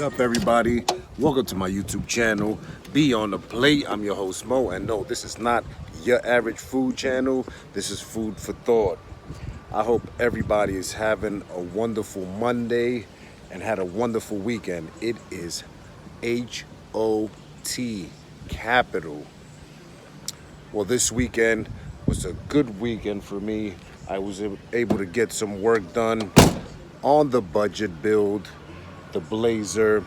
What's up, everybody? Welcome to my YouTube channel, Be on the Plate. I'm your host, Mo, and no, this is not your average food channel. This is food for thought. I hope everybody is having a wonderful Monday and had a wonderful weekend. It is HOT, capital. Well, this weekend was a good weekend for me. I was able to get some work done on the budget build, the Blazer.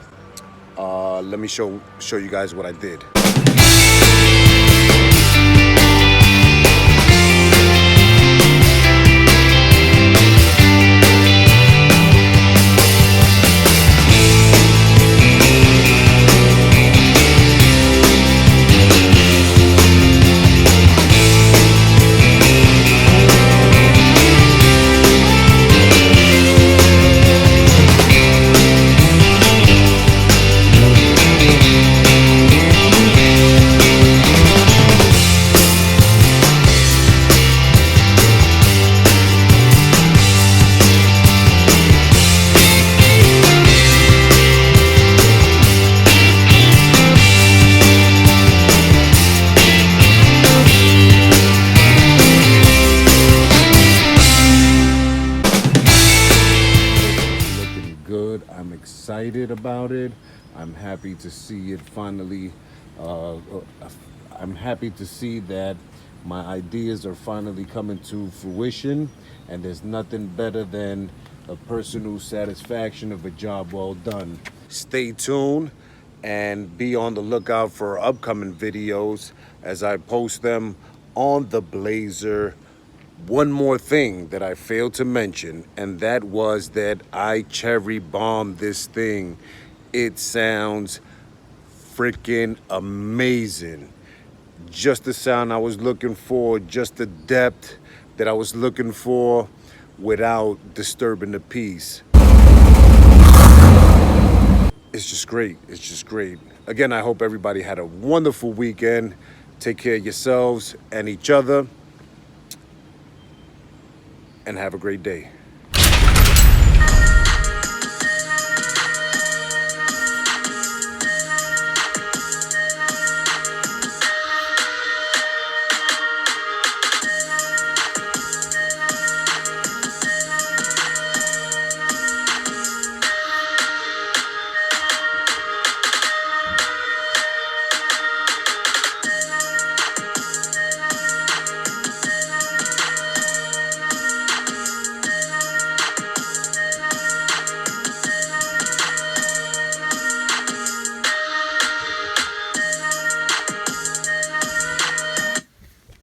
Let me show you guys what I did. Good. I'm excited about it. I'm happy to see it finally. I'm happy to see that my ideas are finally coming to fruition, and there's nothing better than a personal satisfaction of a job well done. Stay tuned and be on the lookout for upcoming videos as I post them on the Blazer. One more thing that I failed to mention, and that was that I cherry bombed this thing. It sounds freaking amazing. Just the sound I was looking for, just the depth that I was looking for without disturbing the peace. It's just great. It's just great. Again, I hope everybody had a wonderful weekend. Take care of yourselves and each other, and have a great day.